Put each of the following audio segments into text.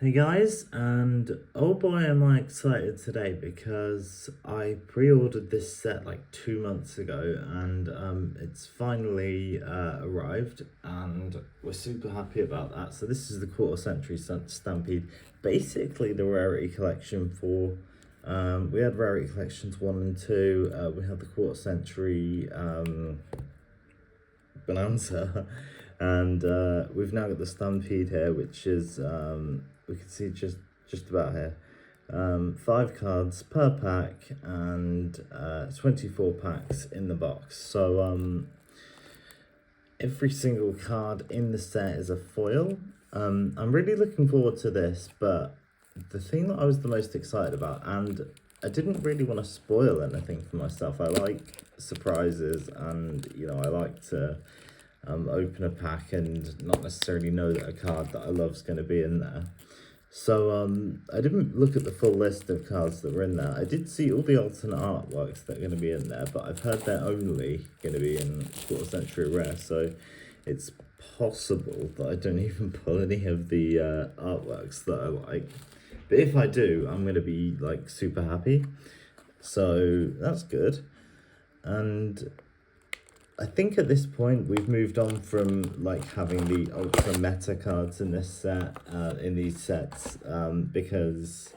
Hey guys, and oh boy am I excited today because I pre-ordered this set like 2 months ago and it's finally arrived and we're super happy about that. So this is the quarter century Stampede, basically the rarity collection for, we had rarity collections 1 and 2, we had the quarter century Bonanza. And we've now got the Stampede here, which is we can see just about here. 5 cards per pack and 24 packs in the box. So every single card in the set is a foil. I'm really looking forward to this, but the thing that I was the most excited about, and I didn't really want to spoil anything for myself. I like surprises, and I like to open a pack and not necessarily know that a card that I love is going to be in there. So I didn't look at the full list of cards that were in there. I did see all the alternate artworks that are going to be in there, but I've heard they're only going to be in quarter century rare, so it's possible that I don't even pull any of the artworks that I like. But if I do, I'm going to be like super happy. So that's good. And I think at this point we've moved on from like having the ultra meta cards in this set, in these sets, because,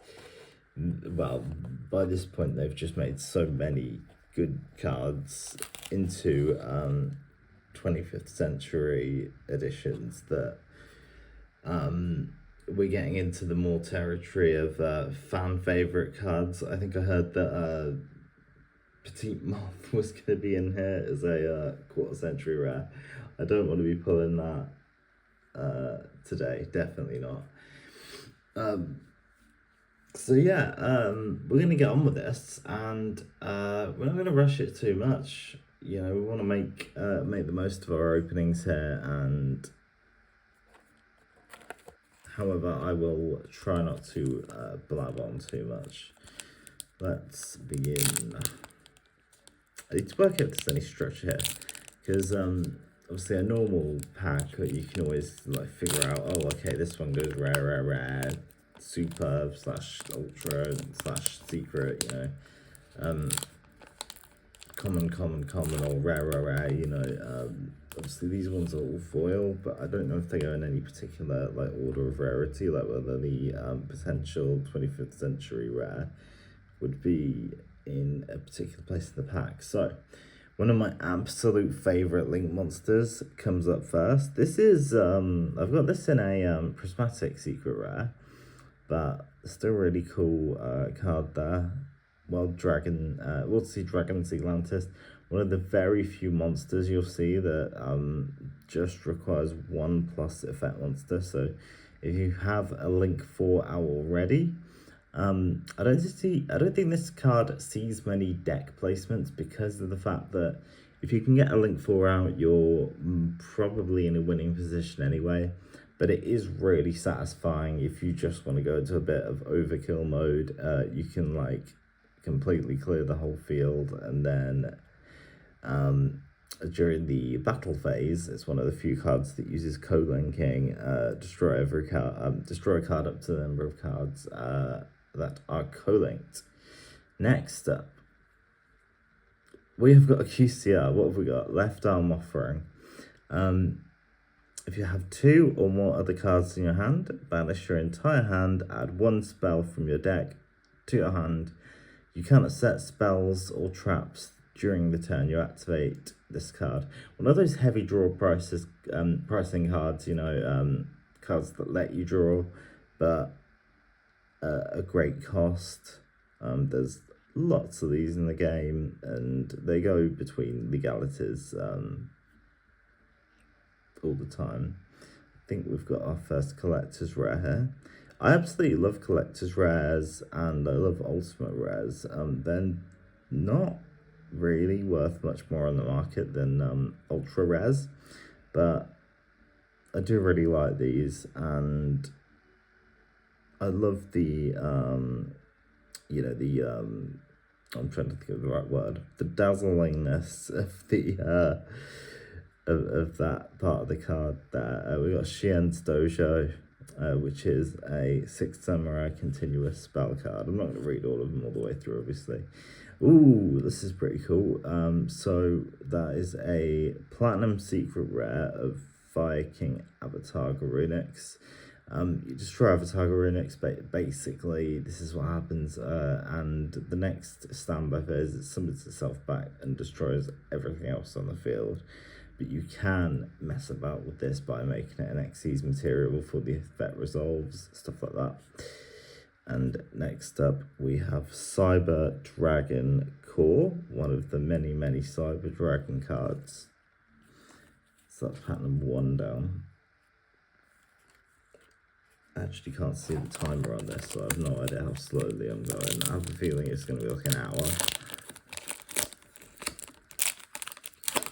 well, by this point they've just made so many good cards into 25th century editions that we're getting into the more territory of fan favorite cards. I think I heard that Petite Moth was going to be in here as a quarter century rare. I don't want to be pulling that today, definitely not. So yeah, we're going to get on with this, and we're not going to rush it too much. We want to make the most of our openings here, and however, I will try not to blab on too much. Let's begin. I need to work out if there's any structure here, because obviously a normal pack you can always like figure out, oh okay, this one goes rare, superb / ultra / secret, common or rare, obviously these ones are all foil, but I don't know if they go in any particular like order of rarity, like whether the potential 25th century rare would be in a particular place in the pack. So one of my absolute favorite link monsters comes up first. This is I've got this in a prismatic secret rare, but still really cool card there. World Sea Dragon Atlantis, one of the very few monsters you'll see that just requires 1+ effect monster. So if you have a link 4 out already, I don't think this card sees many deck placements, because of the fact that if you can get a link 4 out, you're probably in a winning position anyway. But it is really satisfying if you just want to go into a bit of overkill mode. You can like completely clear the whole field, and then during the battle phase, it's one of the few cards that uses co-linking. Destroy every card, destroy a card up to the number of cards that are co-linked. Next up, we have got a QCR. What have we got? Left arm offering. If you have 2 or more other cards in your hand, banish your entire hand, add 1 spell from your deck to your hand. You cannot set spells or traps during the turn you activate this card. One of those heavy draw pricing cards, cards that let you draw, but a great cost. There's lots of these in the game, and they go between legalities all the time. I think we've got our first collector's rare here. I absolutely love collector's rares, and I love ultimate rares. They're not really worth much more on the market than ultra rares, but I do really like these, and I love the I'm trying to think of the right word, the dazzlingness of the of that part of the card there. We got Shien's Dojo, which is a 6 samurai continuous spell card. I'm not going to read all of them all the way through, obviously. Ooh, this is pretty cool. So that is a platinum secret rare of Fire King Avatar Garunix. You destroy Avatar Garunix, basically this is what happens, and the next standby phase, it summons itself back and destroys everything else on the field. But you can mess about with this by making it an Xyz material before the effect resolves, stuff like that. And next up, we have Cyber Dragon Core, one of the many Cyber Dragon cards. So that's pattern 1 down. I actually can't see the timer on this, so I have no idea how slowly I'm going. I have a feeling it's going to be like an hour.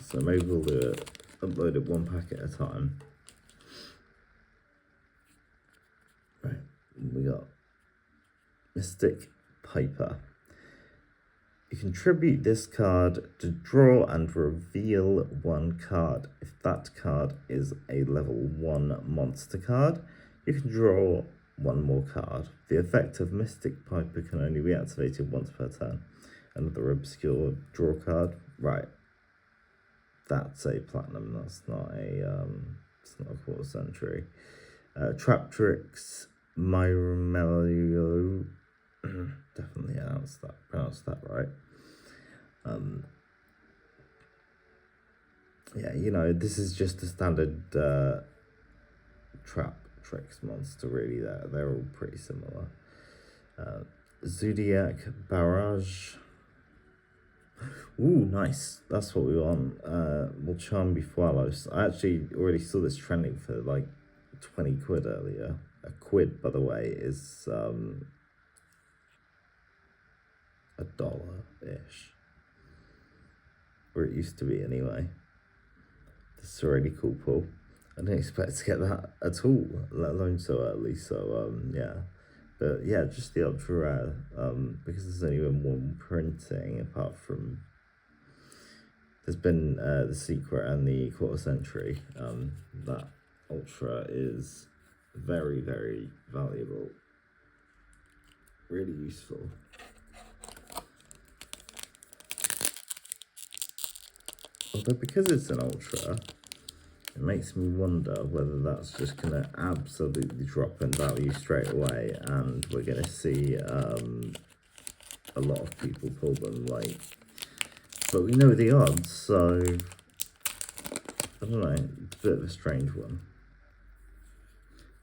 So maybe we'll do it, upload it 1 pack at a time. Right, we got Mystic Piper. You contribute this card to draw and reveal 1 card. If that card is a level 1 monster card, you can draw 1 more card. The effect of Mystic Piper can only be activated once per turn. Another obscure draw card. Right. That's a platinum. That's not a it's not a quarter century. Trap Tricks, Myromelio. Definitely pronounced that right. Yeah, you know, this is just a standard Trap Tricks monster, really. They're all pretty similar. Zodiac Barrage. Ooh, nice. That's what we want. Mulchambi Fualos. I actually already saw this trending for like 20 quid earlier. A quid, by the way, is $1-ish. Or it used to be anyway. This is a really cool pull. I didn't expect to get that at all, let alone so early. So yeah. But yeah, just the ultra rare, because there's only been 1 printing, apart from there's been the secret and the quarter century. That ultra is very valuable, really useful. Although because it's an ultra, it makes me wonder whether that's just going to absolutely drop in value straight away, and we're going to see a lot of people pull them late. But we know the odds, so I don't know, it's a bit of a strange one.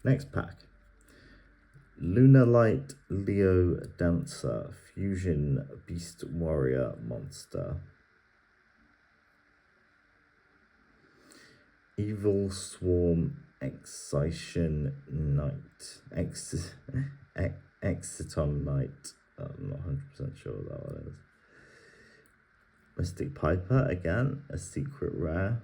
Next pack. Lunalight Leo Dancer, Fusion Beast Warrior Monster. Evil Swarm Excitation Knight. Exiton Knight. I'm not 100% sure what that one is. Mystic Piper, again, a secret rare.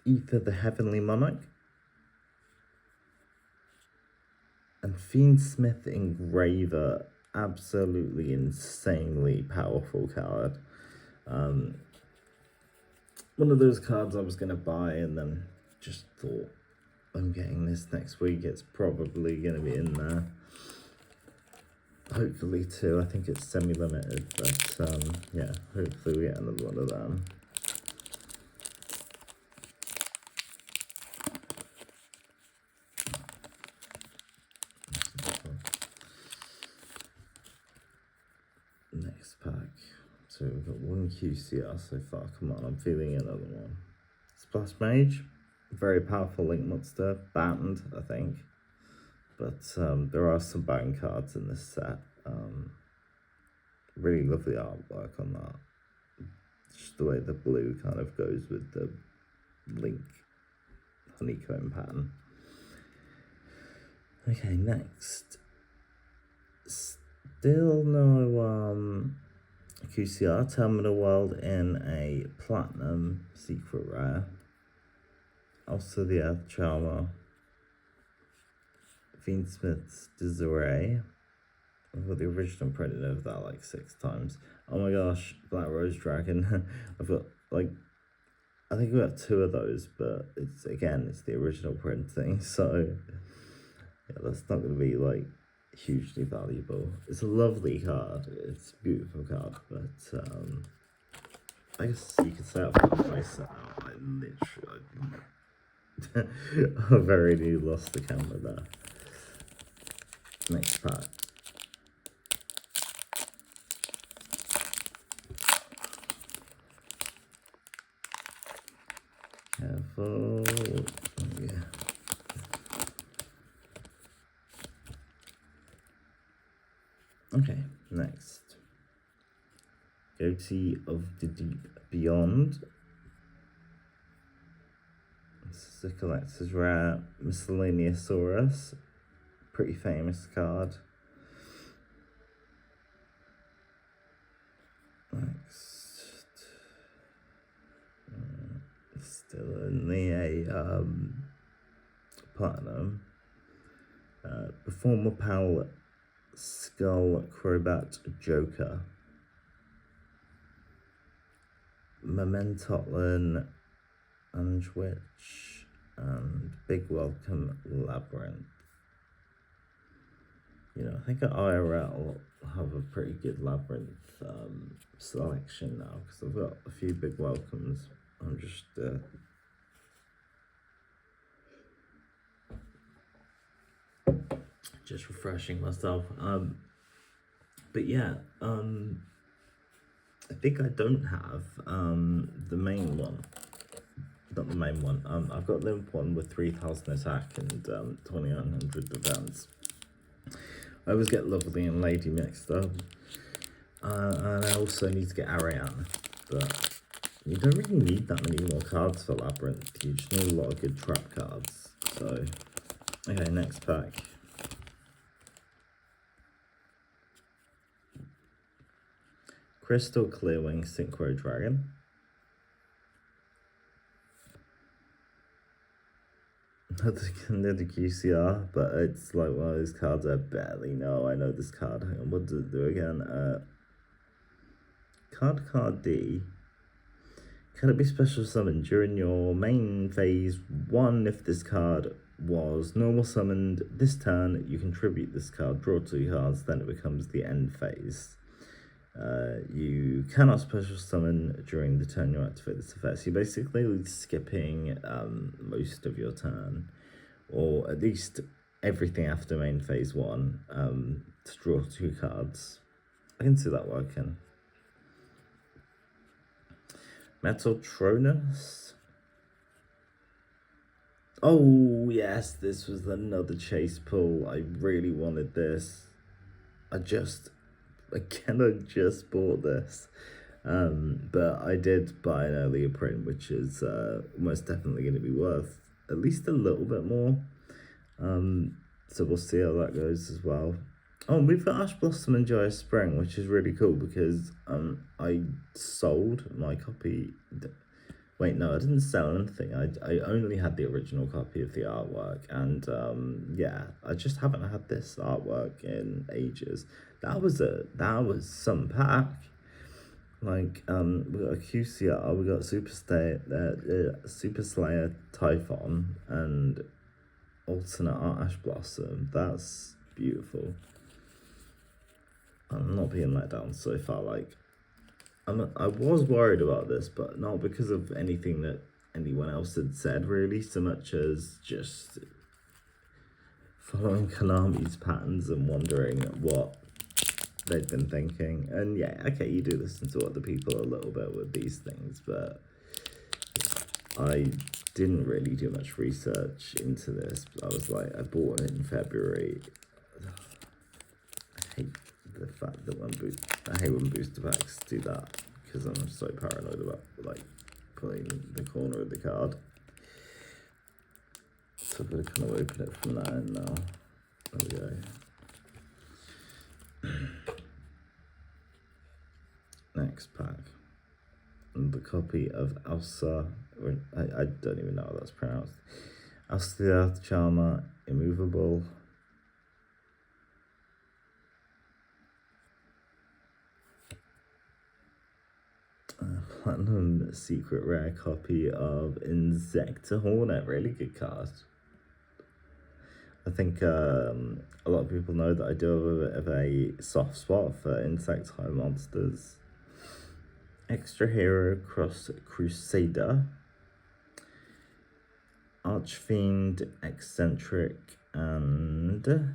Ether the Heavenly Monarch. And Fiendsmith Engraver, absolutely insanely powerful card. One of those cards I was going to buy and then just thought, I'm getting this next week, it's probably going to be in there. Hopefully too, I think it's semi-limited, but yeah, hopefully we get another one of them. Next pack. So we've got 1 QCR so far. Come on, I'm feeling another one. Splash Mage, very powerful link monster, banned, I think. But there are some banned cards in this set. Really lovely artwork on that. Just the way the blue kind of goes with the link honeycomb pattern. Okay, next. Still no QCR, Terminal World in a platinum secret rare. Also the Earth Charmer. Fiendsmith's Desiree. I've got the original printed of that like 6 times. Oh my gosh, Black Rose Dragon. I've got like, I think we got 2 of those, but it's the original printing, so yeah, that's not going to be like hugely valuable. It's a lovely card. It's a beautiful card, but I guess you could say I've got my set out. I literally, I've already lost the camera there. Next pack. Careful. Oh, yeah. Okay, next. Goatee of the Deep Beyond. This is a collector's rare Miscellaneousaurus. Pretty famous card. Next. Still only a platinum. Performer Pal Skull Crobat Joker. Mementotlan Anjwich and Big Welcome Labyrinth. You know, I think at IRL have a pretty good Labyrinth selection now, because I've got a few Big Welcomes. I'm just refreshing myself. But yeah, I think I don't have the main one. Not the main one. I've got the one with 3,000 attack and 2,900 defense. I always get Lovely and Lady mixed up. And I also need to get Ariane. But you don't really need that many more cards for Labyrinth. You just need a lot of good trap cards. So, okay, next pack. Crystal Clearwing Synchro Dragon. Another QCR, but it's like one of those cards I barely know. I know this card. Hang on, what does it do again? Card D. Can it be special summoned during your main phase 1? If this card was normal summoned this turn, you contribute this card, draw 2 cards, then it becomes the end phase. You cannot special summon during the turn you activate this effect. So you're basically skipping most of your turn, or at least everything after main phase 1, to draw 2 cards. I can see that working. Metaltronus. Oh yes, this was another chase pull. I really wanted this. I just bought this, but I did buy an earlier print, which is most definitely going to be worth at least a little bit more. So we'll see how that goes as well. Oh, we've got Ash Blossom and Joyous Spring, which is really cool because I sold my copy. Wait, no, I didn't sell anything. I only had the original copy of the artwork, and yeah, I just haven't had this artwork in ages. That was some pack. Like, we got a QCR, we got Super Slayer Typhon, and alternate art Ash Blossom. That's beautiful. I'm not being let down so far. Like, I was worried about this, but not because of anything that anyone else had said, really, so much as just following Konami's patterns and wondering what they'd been thinking. And yeah, okay, you do listen to other people a little bit with these things, but I didn't really do much research into this. I was like, I bought it in February. I hate the fact that I hate when booster packs do that, because I'm so paranoid about like pulling the corner of the card. So I'm gonna kind of open it from that end now. There we go. Next pack. And the copy of Elsa, or I don't even know how that's pronounced. Elsa the Earth Charmer, Immovable. Platinum secret rare copy of Insecta Hornet. Really good card. I think a lot of people know that I do have a bit of a soft spot for insectile monsters. Extra Hero Cross Crusader, Archfiend Eccentric, and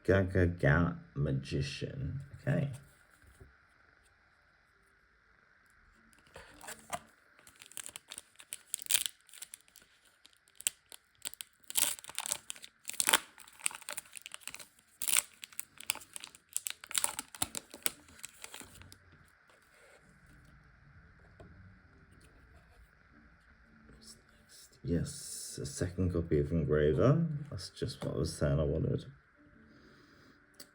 Gagagat Magician. Okay. Yes, a second copy of Engraver. That's just what I was saying I wanted.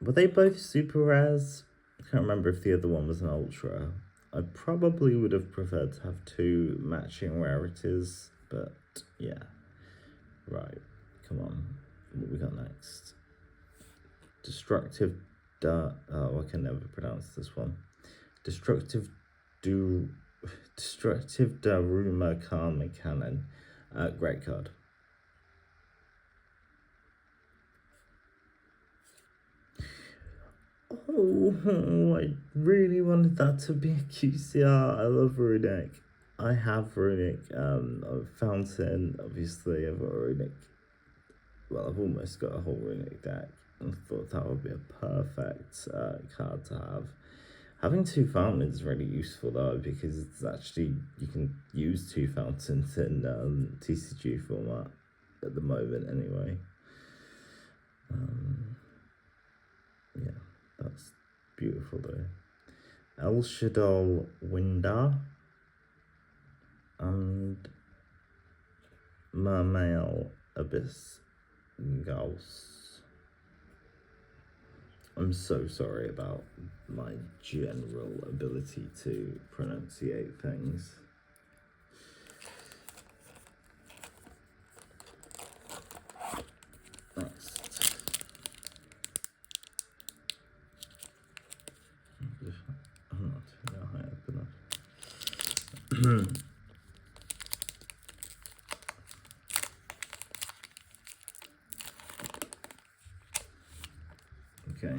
Were they both super rares? I can't remember if the other one was an ultra. I probably would have preferred to have two matching rarities, but yeah. Right, come on. What we got next? Destructive oh, I can never pronounce this one. Destructive Daruma Karma Cannon. Great card. Oh, I really wanted that to be a QCR. I love Runic. I have Runic. I've Fountain, obviously. I've got Runic. Well, I've almost got a whole Runic deck. And I thought that would be a perfect card to have. Having two fountains is really useful though, because it's actually, you can use two fountains in TCG format at the moment anyway. Yeah, that's beautiful though. El Shaddol Winder and Mermail Abyss Gauss. I'm so sorry about my general ability to pronunciate things. Next. I'm not turning high up enough. Okay.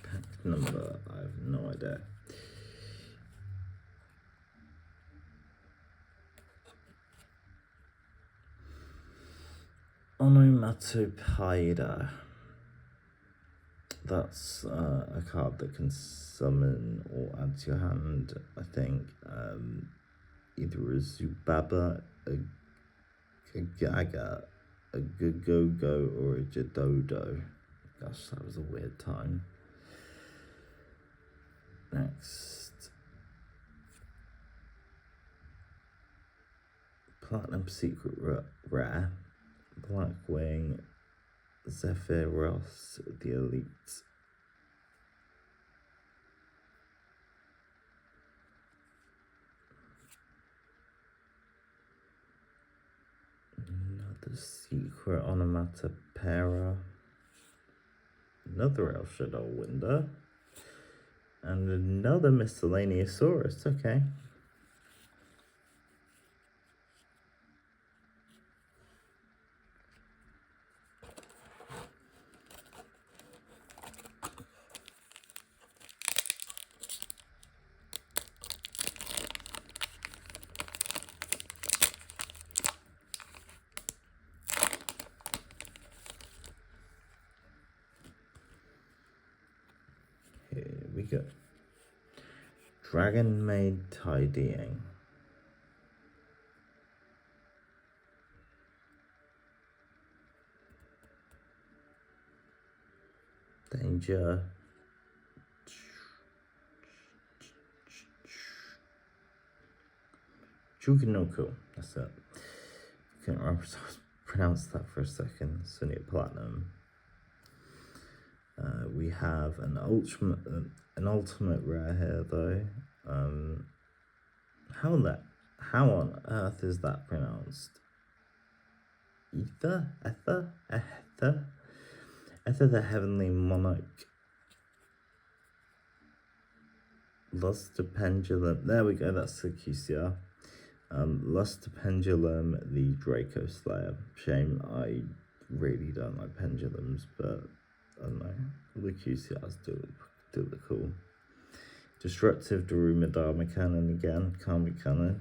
Pack number, I have no idea. Onomatopoeia. That's a card that can summon or add to your hand, I think, either a Zubaba, a Gaga, a Gogogo, or a Jadodo. Gosh, that was a weird time. Next. Platinum Secret Rare, Blackwing, Zephyros, the Elite. Another Secret Onomatopoeia. Another El Shaddol Winder. And another Miscellaneousaurus, okay. Here we go. Dragon Maid Tidying. Danger. Jukinoko. That's it. Can't remember how to pronounce that for a second. Sunny Platinum. We have an ultimate rare here though. How on earth is that pronounced? Ether the Heavenly Monarch. Luster Pendulum. There we go, that's the QCR. Luster Pendulum, the Draco Slayer. Shame, I really don't like pendulums, but I don't know. The QCRs do look cool. Disruptive Daruma Dharma Cannon again, Karmic Cannon.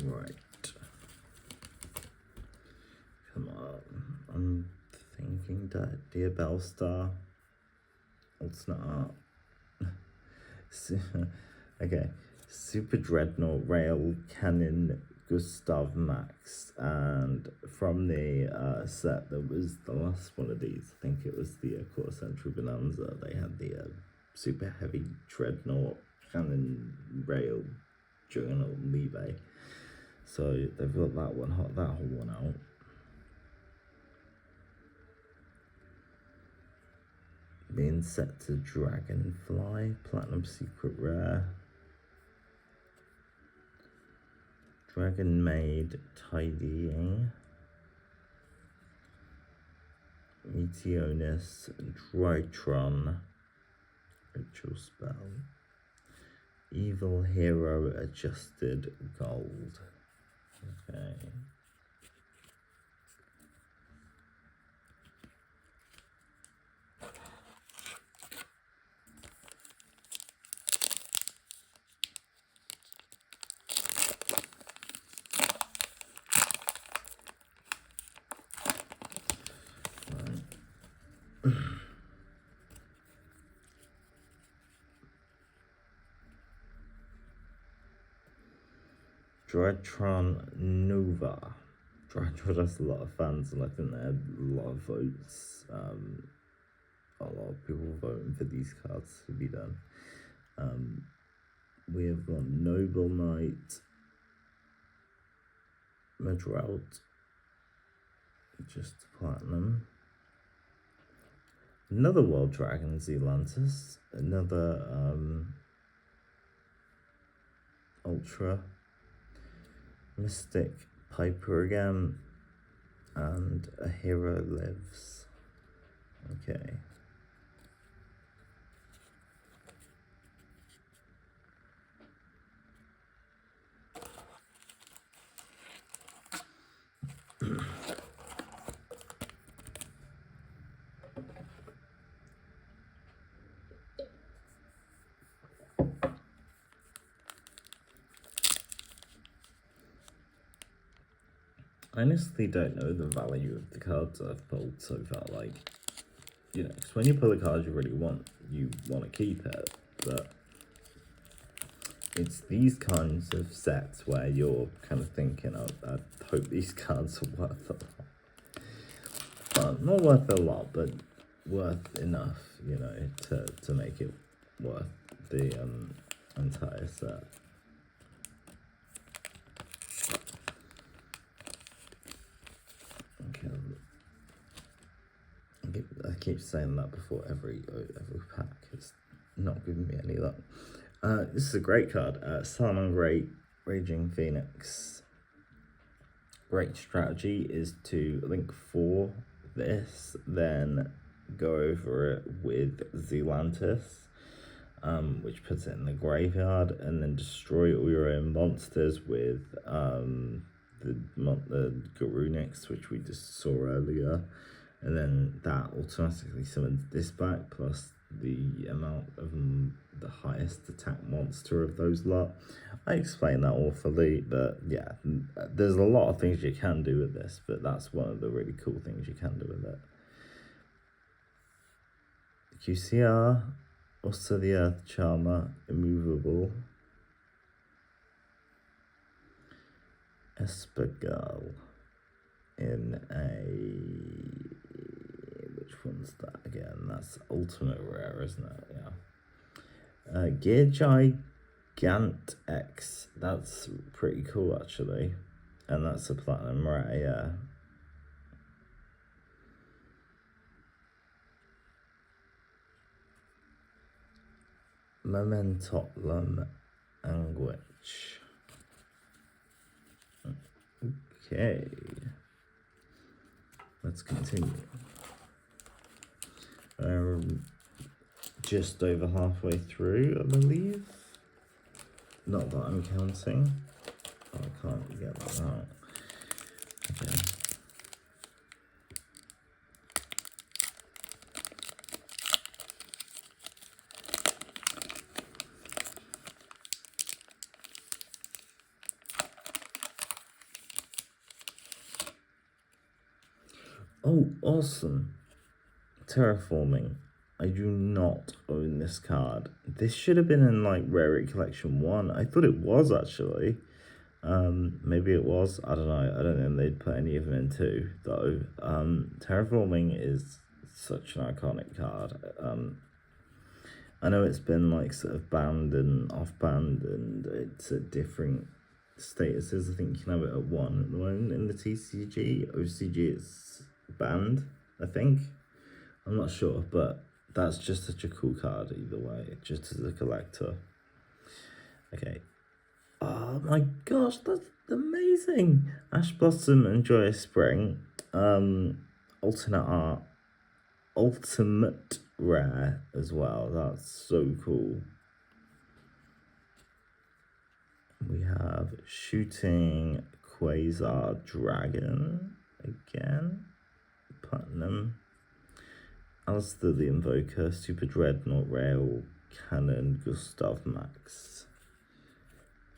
Right. Come on. I'm thinking that Dear Bellstar. Alternate art. Okay. Super Dreadnought Rail Cannon Gustav Max. And from the set that was the last one of these, I think it was the Quarter Century Bonanza, they had the super heavy Dreadnought Cannon Rail Juggernaut Levy. So they've got that whole one out. The Insector Dragonfly, Platinum Secret Rare. Dragon Maid Tidying. Meteonus Drytron. Ritual Spell. Evil Hero Adjusted Gold. Okay. Drytron Nova. Drytron has a lot of fans, and I think they had a lot of votes. A lot of people voting for these cards to be done. We have got Noble Knight, Madrout, just platinum. Another World Dragon, Zealantis. Another Ultra. Mystic Piper again. And A Hero Lives. Okay. I honestly don't know the value of the cards I've pulled so far. Like, you know, because when you pull a card you really want, you want to keep it. But it's these kinds of sets where you're kind of thinking, oh, I hope these cards are worth a lot. Well, not worth a lot, but worth enough, you know, to make it worth the entire set. I keep saying that before every pack. It's not giving me any luck. This is a great card. Salmon Great, Raging Phoenix. Great strategy is to link 4 this, then go over it with Zealantis, which puts it in the graveyard, and then destroy all your own monsters with the Garunix, which we just saw earlier. And then that automatically summons this back, plus the amount of the highest attack monster of those lot. I explained that awfully, but yeah, there's a lot of things you can do with this, but that's one of the really cool things you can do with it. QCR, also the Earth Charmer, Immovable. Espegal in a... Which one's that again? That's ultimate rare, isn't it? Gear Gigant X. That's pretty cool, actually. And that's a platinum rare, yeah. Momentotlum Anguish. Okay. Let's continue. Just over halfway through, I believe. Not that I'm counting. Oh, I can't get that out. Okay. Oh, awesome. Terraforming. I do not own this card. This should have been in like Rarity Collection 1. I thought it was actually. Maybe it was. I don't know. I don't think they'd put any of them in 2 though. Terraforming is such an iconic card. I know it's been like sort of banned and off banned, and it's at different statuses. I think you can have it at 1 at the moment in the TCG. OCG it's banned, I think. I'm not sure, but that's just such a cool card either way, just as a collector. Okay. Oh my gosh, that's amazing! Ash Blossom and Joyous Spring. Alternate art. Ultimate rare as well. That's so cool. We have Shooting Quasar Dragon again. Platinum. Alistair the Invoker, Super Dreadnought Rail Cannon, Gustav Max.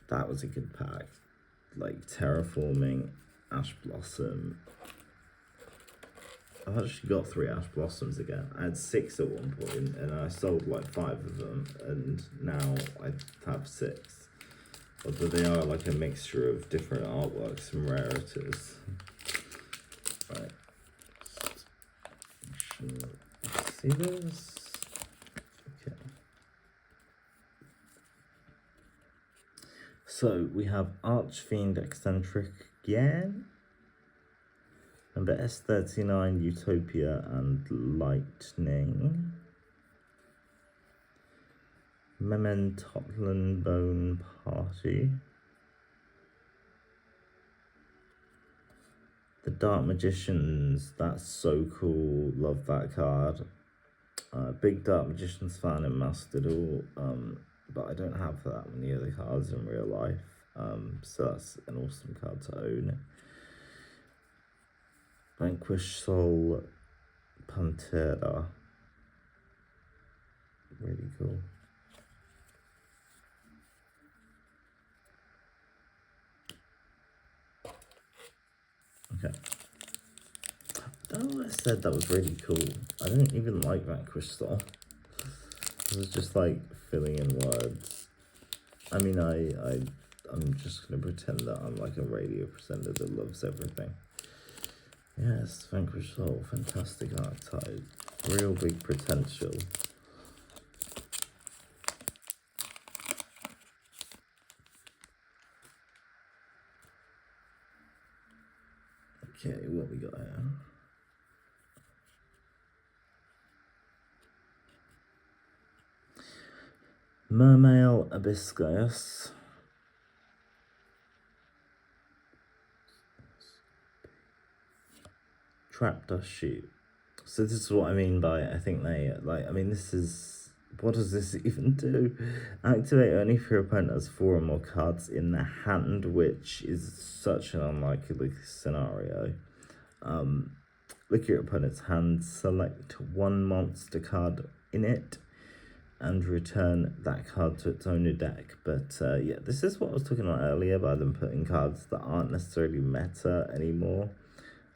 That was a good pack. Like Terraforming, Ash Blossom. I've actually got 3 Ash Blossoms again. I had 6 at one point, and I sold like 5 of them, and now I have 6. Although they are like a mixture of different artworks and rarities. Right. See this? Okay. So we have Archfiend Eccentric again. Number S39 Utopia and Lightning. Mementoplan Bone Party. The Dark Magicians, that's so cool. Love that card. Big Dark Magicians fan in Master Duel, but I don't have that many other cards in real life. So that's an awesome card to own. Vanquish Soul Pantera. Really cool. Okay. I don't know what I said that was really cool. I didn't even like Vanquish Soul. It was just like filling in words. I mean, I'm just gonna pretend that I'm like a radio presenter that loves everything. Yes, Vanquish Soul, fantastic archetype. Real big potential. Okay, what we got here? Mermail Abyscus. Trap Dust Shoot. So this is what I mean by I think they like. I mean, this is, what does this even do? Activate only if your opponent has 4 or more cards in their hand, which is such an unlikely scenario. Look at your opponent's hand, select 1 monster card in it, and return that card to its owner deck. But yeah, this is what I was talking about earlier by them putting cards that aren't necessarily meta anymore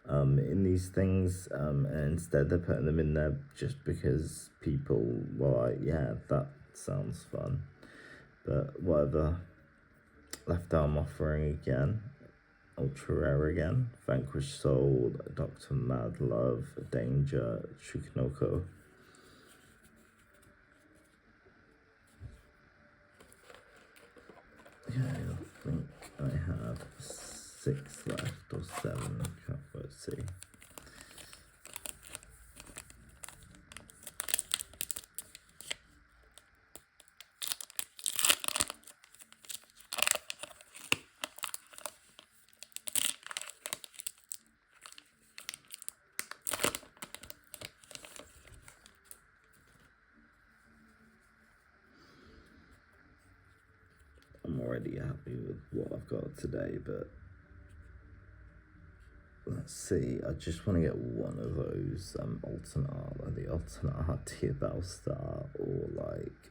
in these things, and instead they're putting them in there just because people were like, yeah, that sounds fun. But whatever. Left Arm Offering again. Ultra Rare again. Vanquish Soul, Dr. Madlove, Danger, Chukinoko. have 6 left or 7. Let's see. I'm already happy with what I've got today, but let's see. I just want to get one of those alternate art, like the alternate art tier Bellstar, or like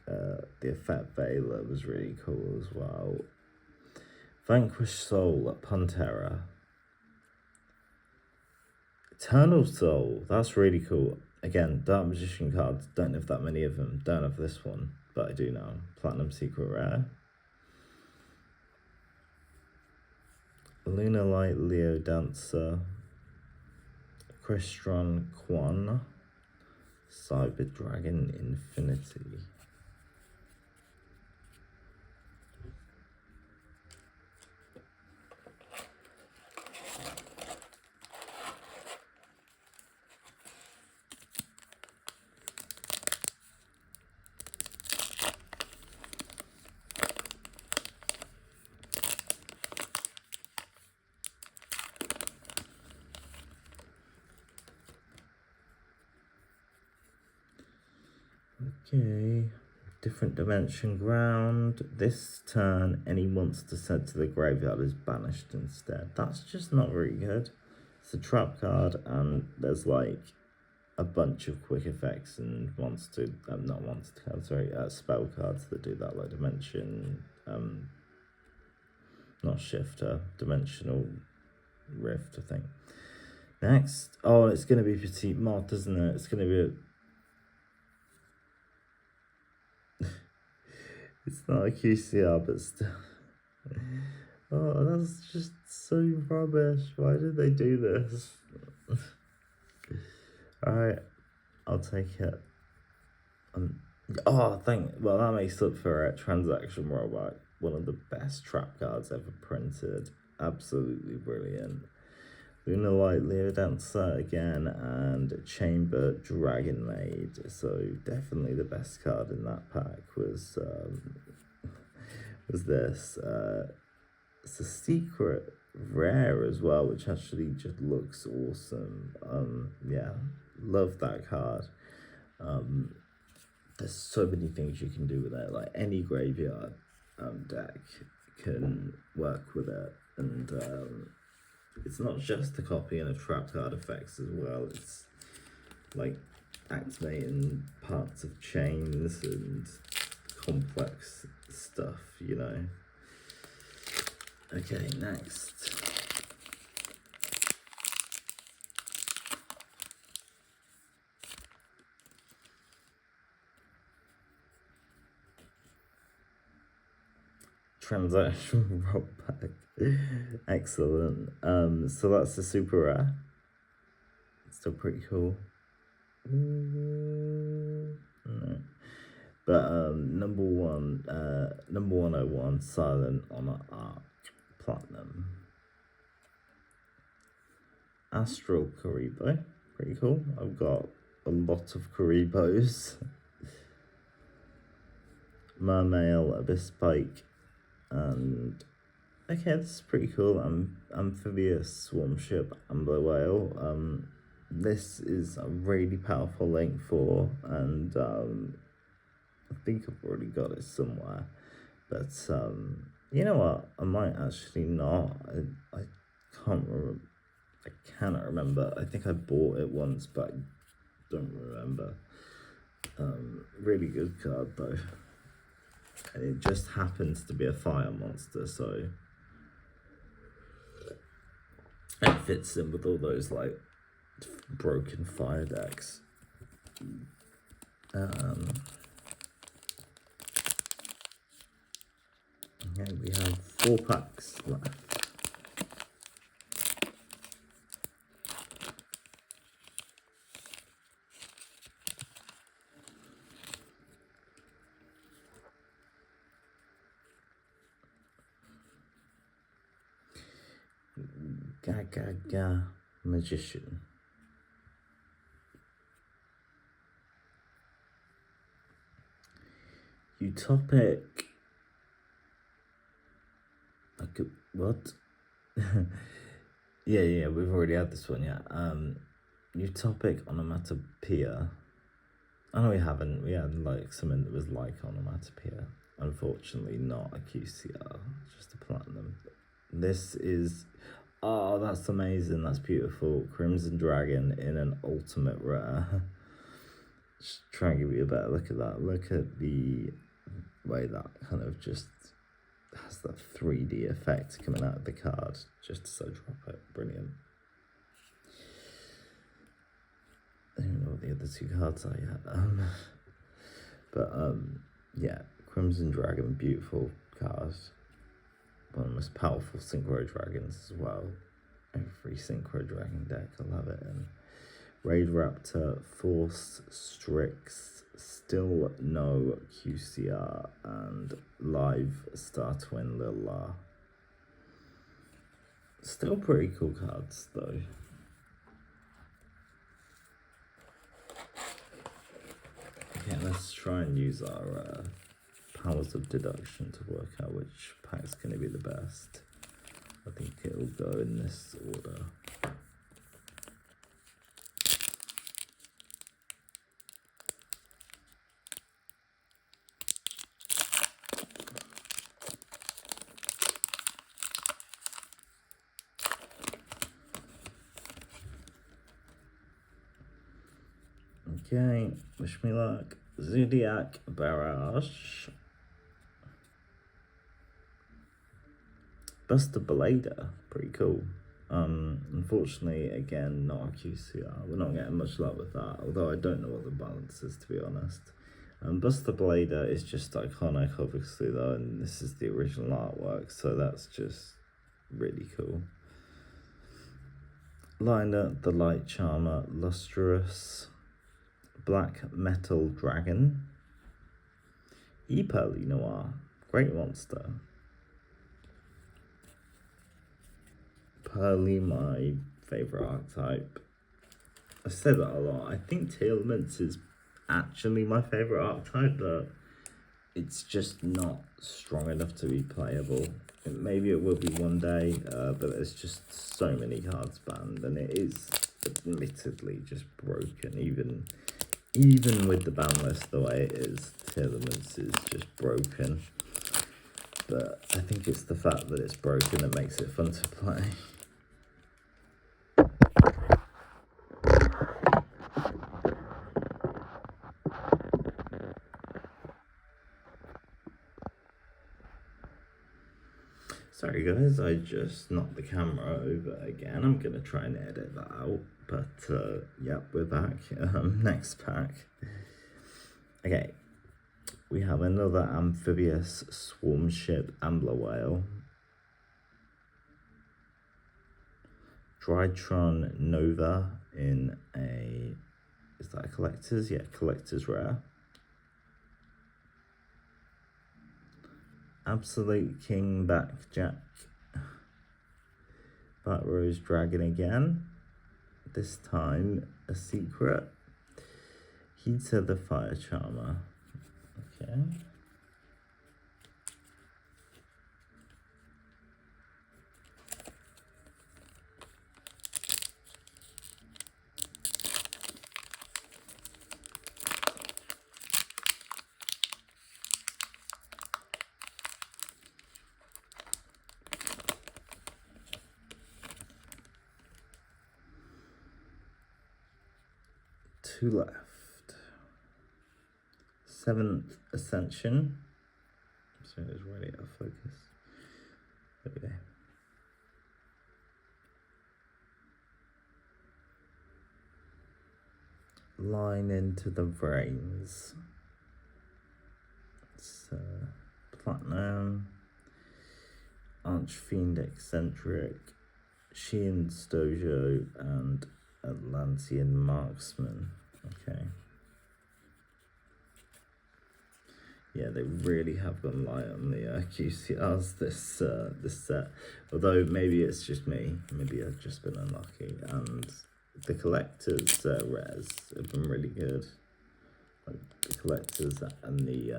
the effect Veiler was really cool as well. Vanquished Soul at Pantera. Eternal Soul, that's really cool. Again, Dark Magician cards, don't have that many of them. Don't have this one, but I do now. Platinum Secret Rare. Luna Light Leo Dancer. Crystron Quan. Cyber Dragon Infinity. Okay, different dimension ground. This turn, any monster sent to the graveyard is banished instead. That's just not very good. It's a trap card, and there's like a bunch of quick effects and not monster cards, sorry, spell cards that do that, like dimension, not shifter, dimensional rift, I think. Next, oh, it's going to be Petite Moth, isn't it? It's going to be it's not a QCR, but still. Oh, that's just so rubbish. Why did they do this? Alright, I'll take it. Well, that makes up for it. Transaction Robot, one of the best trap cards ever printed. Absolutely brilliant. Luna Light Leo Dancer again, and Chamber Dragon Maid. So definitely the best card in that pack was this. It's a secret rare as well, which actually just looks awesome. Yeah, love that card. There's so many things you can do with it. Like any graveyard deck can work with it, and it's not just a copy and a trap card effects as well. It's like activating parts of chains and complex stuff, you know. Okay, next. Transaction roll back. Excellent. So that's the super rare. It's still pretty cool. No. But number 101, Silent Honor Arc Platinum. Astral Karibo, pretty cool. I've got a lot of Karibos. Mermail, Abyss Spike, and okay, this is pretty cool. Amphibious Swarm Ship, Amber Whale. This is a really powerful link for, and I think I've already got it somewhere. But you know what? I might actually not. I can't remember. I cannot remember. I think I bought it once, but I don't remember. Really good card though. And it just happens to be a fire monster, so it fits in with all those like broken fire decks. Okay, we have 4 packs left. Gaga Magician. Utopic. What? yeah, we've already had this one, yeah. Utopic onomatopoeia. Oh, no, we haven't. We had like something that was like onomatopoeia. Unfortunately, not a QCR, just a platinum. This is, oh, that's amazing. That's beautiful. Crimson Dragon in an ultimate rare. Just try and give you a better look at that. Look at the way that kind of just has that 3D effect coming out of the card. Just so drop it. Brilliant. I don't know what the other two cards are yet. Yeah, Crimson Dragon, beautiful card. One of the most powerful Synchro Dragons as well. Every Synchro Dragon deck will have it in. Raid Raptor, Force, Strix, still no QCR, and Live Star Twin Lilla. Still pretty cool cards though. Okay, let's try and use our powers of deduction to work out which pack's going to be the best. I think it'll go in this order. Okay, wish me luck. Zodiac Barrage. Buster Blader, pretty cool. Unfortunately, again, not a QCR. We're not getting much luck with that, although I don't know what the balance is, to be honest. Buster Blader is just iconic, obviously, though, and this is the original artwork, so that's just really cool. Liner, the Light Charmer, Lustrous, Black Metal Dragon, Pearly Noir, Great Monster. Pearly, my favourite archetype. I say that a lot. I think Telements is actually my favourite archetype, but it's just not strong enough to be playable. Maybe it will be one day, but there's just so many cards banned, and it is admittedly just broken. Even with the ban list the way it is, Telements is just broken. But I think it's the fact that it's broken that makes it fun to play. Sorry guys, I just knocked the camera over again. I'm going to try and edit that out. But, yep, we're back. Next pack. Okay. We have another Amphibious Swarm Ship Ambler Whale. Drytron Nova in a... Is that a collector's? Yeah, collector's rare. Absolute King Backjack. Bat Rose Dragon again. This time a secret. Heater the Fire Charmer. Okay. Two left. Seventh Ascension. So it's really out of focus. There we go. Line into the Brains. It's Platinum. Archfiend Eccentric. Sheehan Stojo and Atlantean Marksman. Okay. Yeah, they really have gone light on the QCRs this set. Although maybe it's just me, maybe I've just been unlucky, and the collectors rares have been really good. Like the collectors and the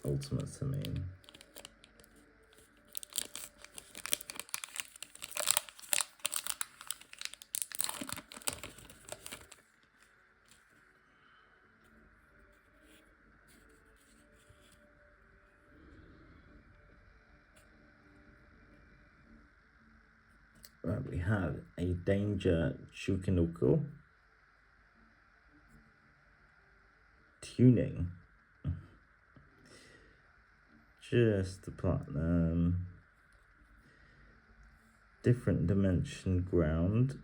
ultimates, I mean. Right, we have a Danger Chukinoko. Tuning. Just the platinum. Different dimension ground.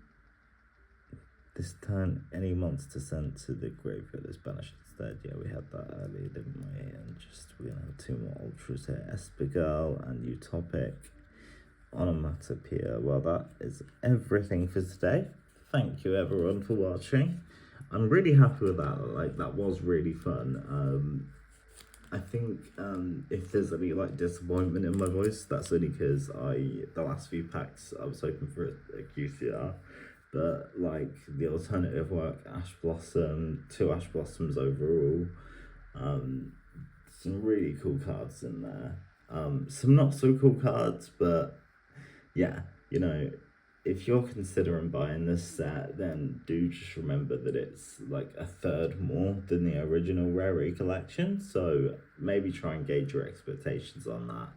This turn, any monster sent to the graveyard is banished instead. Yeah, we had that earlier, didn't we? And we're gonna have 2 more ultras here. Espigal and Utopic. Onomatopoeia. Well, that is everything for today. Thank you everyone for watching. I'm really happy with that. Like, that was really fun. I think if there's any like disappointment in my voice, that's only because the last few packs I was hoping for a QCR, but like the alternative work, Ash Blossom, 2 Ash Blossoms overall, some really cool cards in there, some not so cool cards, but yeah, you know, if you're considering buying this set, then do just remember that it's like a third more than the original Rarity collection, so maybe try and gauge your expectations on that.